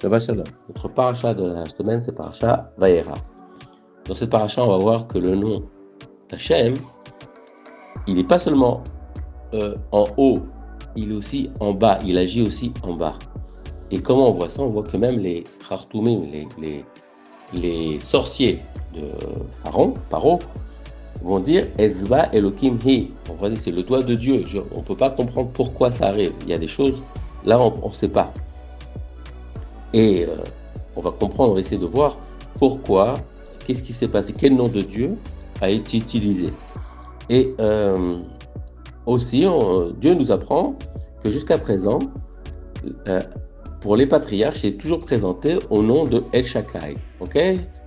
Shabbat Shalom. Notre paracha de la semaine, c'est paracha Vayera. Dans cette paracha, on va voir que le nom d'Hachem, il n'est pas seulement en haut, il est aussi en bas, il agit aussi en bas. Et comment on voit ça? On voit que même les Khartoumim, les sorciers de Paro, vont dire Ezba Elohim Hi. On va dire c'est le doigt de Dieu. On ne peut pas comprendre pourquoi ça arrive. Il y a des choses, là on ne sait pas. Et on va comprendre, on va essayer de voir pourquoi, qu'est-ce qui s'est passé, quel nom de Dieu a été utilisé. Et aussi, Dieu nous apprend que jusqu'à présent, pour les patriarches, c'est toujours présenté au nom de El Shaddai. Ok?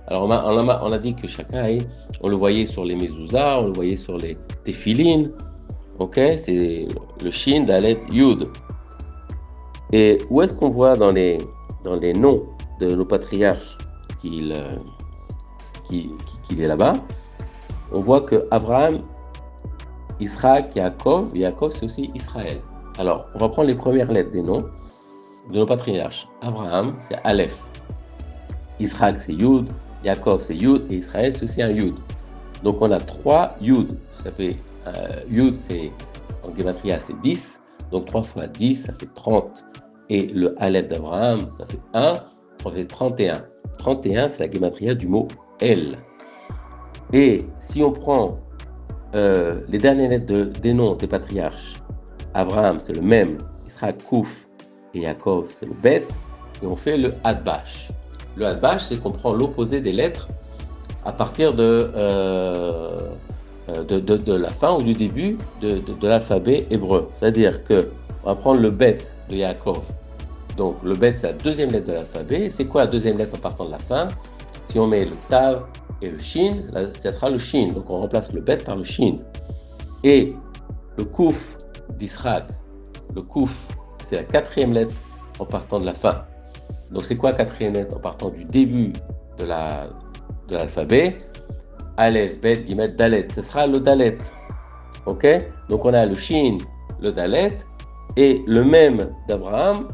Alors on a dit que Shaddai, on le voyait sur les mezuzah, on le voyait sur les téphilines. Ok? C'est le Shin, Dalet, Yud. Et où est-ce qu'on voit dans les noms de nos patriarches qu'il est là-bas? On voit que Abraham, Israël, Yaakov c'est aussi Israël. Alors, on va prendre les premières lettres des noms de nos patriarches. Abraham, c'est Aleph. Israël, c'est Yud. Yaakov, c'est Yud. Et Israël, c'est aussi un Yud. Donc, on a 3 Yud. Ça fait Yud, c'est en Gematria, c'est 10. Donc, 3 fois 10, ça fait 30. Et le Aleph d'Abraham, ça fait 1. Ça fait 31. 31, c'est la Gematria du mot El. Et si on prend les dernières lettres des noms des patriarches, Abraham, c'est le même. Israël, Kouf. Et Yaakov, c'est le Bet, et on fait le Hadbash. Le Hadbash, c'est qu'on prend l'opposé des lettres à partir de la fin ou du début de l'alphabet hébreu. C'est-à-dire qu'on va prendre le Bet de Yaakov. Donc le Bet, c'est la deuxième lettre de l'alphabet. Et c'est quoi la deuxième lettre en partant de la fin? Si on met le Tav et le Shin, ça sera le Shin. Donc on remplace le Bet par le Shin. Et le Kouf d'Israël, le Kouf, c'est la quatrième lettre en partant de la fin. Donc c'est quoi la quatrième lettre en partant du début de l'alphabet? Aleph, Bet, Gimet, Dalet. Ce sera le Dalet. Ok? Donc on a le Shin, le Dalet, et le même d'Abraham,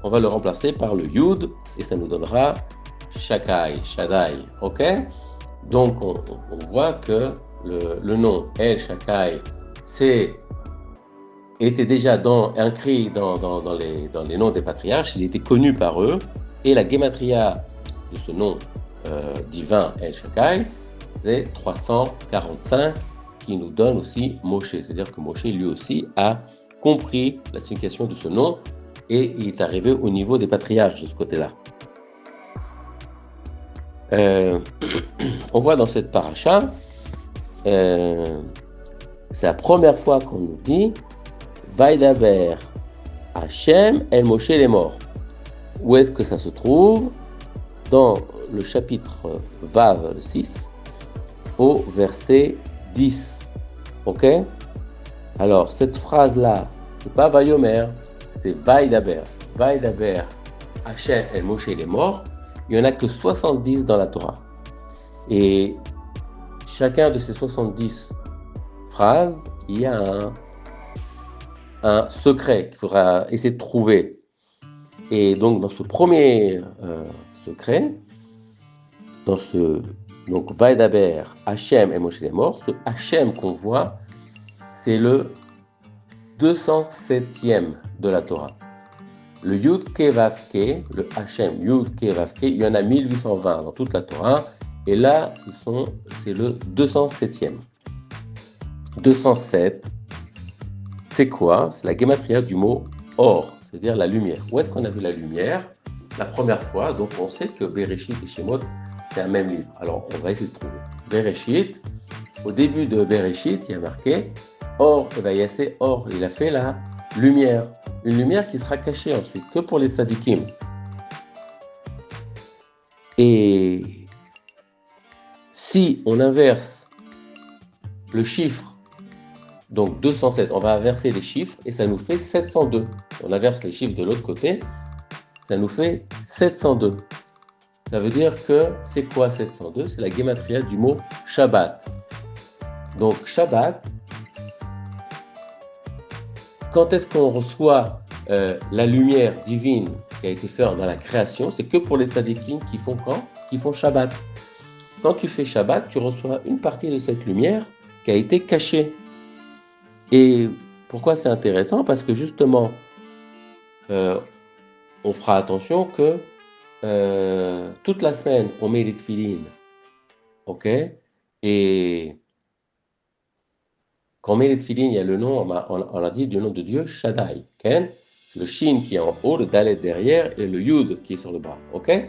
on va le remplacer par le Yud, et ça nous donnera Shaddai. Ok? Donc on voit que le nom El Shaddai, était déjà inscrit dans les noms des patriarches, il était connu par eux, et la Gematria de ce nom divin El Shaddai, c'est 345, qui nous donne aussi Moshe, c'est-à-dire que Moshe lui aussi a compris la signification de ce nom, et il est arrivé au niveau des patriarches de ce côté-là. On voit dans cette paracha, c'est la première fois qu'on nous dit Vaidaber Hachem El Moshe les morts. Où est-ce que ça se trouve? Dans le chapitre Vav 6, au verset 10. Ok? Alors, cette phrase-là, c'est pas Vayomer, c'est Vaidaber. Vaidaber Hachem El Moshe les morts. Il n'y en a que 70 dans la Torah. Et chacun de ces 70 phrases, il y a un secret qu'il faudra essayer de trouver. Et donc, dans ce premier secret, donc Vaidaber, Hachem et Moshe les morts, ce Hachem qu'on voit, c'est le 207e de la Torah. Le Yud Ke Vav Ke, le Hachem Yud Ke Vav Ke, il y en a 1820 dans toute la Torah, et là, c'est le 207e. 207, c'est quoi? C'est la gematria du mot or, c'est-à-dire la lumière. Où est-ce qu'on a vu la lumière? La première fois, donc on sait que Bereshit et Shemot, c'est un même livre. Alors, on va essayer de trouver. Bereshit, au début de Bereshit, il y a marqué or, et Vayassé or, il a fait la lumière. Une lumière qui sera cachée ensuite, que pour les tzadikim. Et si on inverse le chiffre, donc 207, on va inverser les chiffres et ça nous fait 702. On inverse les chiffres de l'autre côté, ça nous fait 702. Ça veut dire que c'est quoi 702? C'est la gematria du mot Shabbat. Donc Shabbat, quand est-ce qu'on reçoit la lumière divine, qui a été fait dans la création, c'est que pour les tzadikim qui font quand? Qui font Shabbat. Quand tu fais Shabbat, tu reçois une partie de cette lumière qui a été cachée. Et pourquoi c'est intéressant? Parce que justement, on fera attention que toute la semaine, on met les tefilines, ok? Et quand on met les tefilines, il y a le nom, on a dit le nom de Dieu, Shaddai, ok? Le Shin qui est en haut, le Dalet derrière et le Yud qui est sur le bras, ok?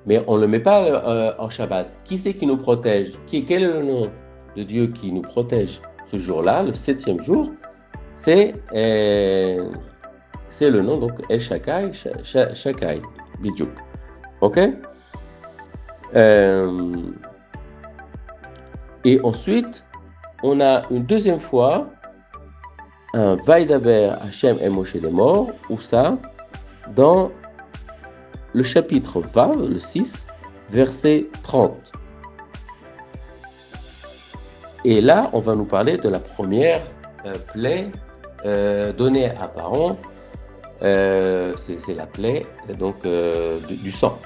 Mais on ne le met pas en Shabbat. Qui c'est qui nous protège? Quel est le nom de Dieu qui nous protège ce jour-là, le 7e jour? C'est le nom, donc El Shakai, Shakai, Bidjouk. Ok? Et ensuite, on a une deuxième fois un Vaidaber Hashem et Moshe des morts, où ça, dans le chapitre Vav, le 6, verset 30. Et là, on va nous parler de la première plaie donnée à Pharaon. C'est la plaie donc, du sang,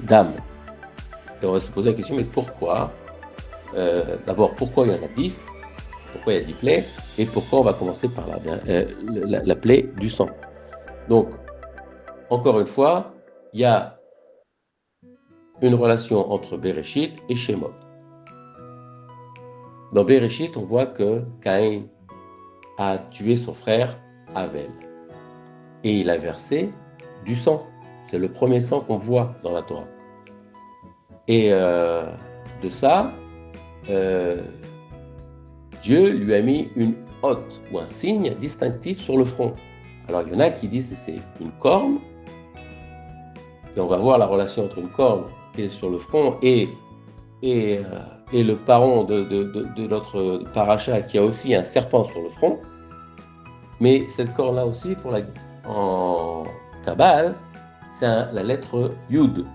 d'âme. Et on va se poser la question, mais pourquoi d'abord, pourquoi il y en a 10? Pourquoi il y a 10 plaies? Et pourquoi on va commencer par la plaie du sang? Donc, encore une fois, il y a une relation entre Bereshit et Shemot. Dans Bereshit, on voit que Caïn a tué son frère Abel. Et il a versé du sang. C'est le premier sang qu'on voit dans la Torah. Et de ça, Dieu lui a mis une hotte ou un signe distinctif sur le front. Alors il y en a qui disent que c'est une corne. Et on va voir la relation entre une corne qui est sur le front et le paron de notre paracha qui a aussi un serpent sur le front. Mais cette corne-là aussi, en Kabbale, c'est la lettre Yud.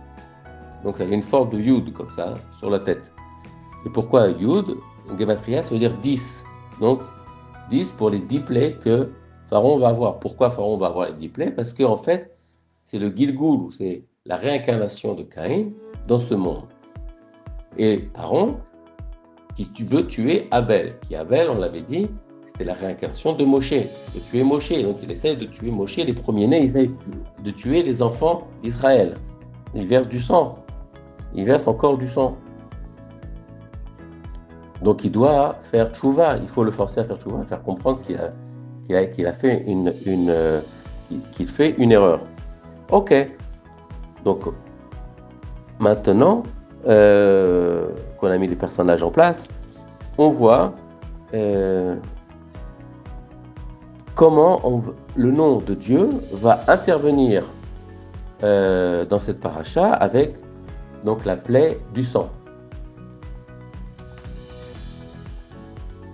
Donc ça a une forme de Yud comme ça, sur la tête. Et pourquoi Yud? Gematria, ça veut dire 10. Donc 10 pour les 10 plaies que Pharaon va avoir. Pourquoi Pharaon va avoir les 10 plaies? Parce qu'en fait, c'est le Gilgoul, c'est la réincarnation de Caïn dans ce monde. Et Pharaon, qui veut tuer Abel, qui Abel, on l'avait dit, c'était la réincarnation de Moshe, de tuer Moshe. Donc il essaye de tuer Moshe, les premiers-nés, il essaye de tuer les enfants d'Israël. Il verse du sang. Il verse encore du sang. Donc il doit faire tchouva, il faut le forcer à faire tchouva, faire comprendre qu'il a fait qu'il fait une erreur. Ok. Donc maintenant qu'on a mis les personnages en place, on voit comment le nom de Dieu va intervenir dans cette paracha avec donc la plaie du sang.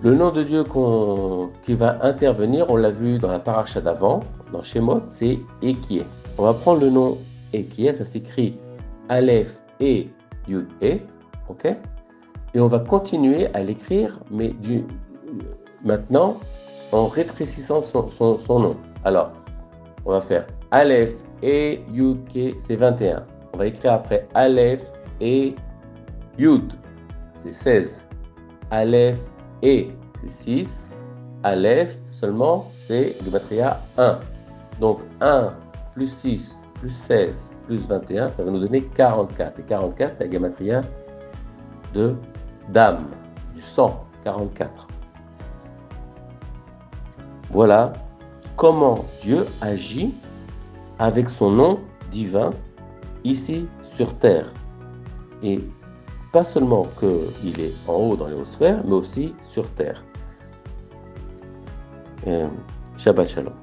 Le nom de Dieu qui va intervenir, on l'a vu dans la paracha d'avant, dans Shemot, c'est Ekié. On va prendre le nom Ekié, ça s'écrit Aleph et Yud E, ok? Et on va continuer à l'écrire, mais maintenant en rétrécissant son nom. Alors, on va faire Aleph et Yud Ke, c'est 21. On va écrire après Aleph et Yud, c'est 16. Aleph et, c'est 6. Aleph seulement, c'est Gematria 1. Donc 1 plus 6 plus 16 plus 21, ça va nous donner 44. Et 44, c'est la Gematria de d'âme, du sang, 44. Voilà comment Dieu agit avec son nom divin ici sur terre. Et pas seulement qu'il est en haut dans les hautes sphères, mais aussi sur terre. Shabbat Shalom.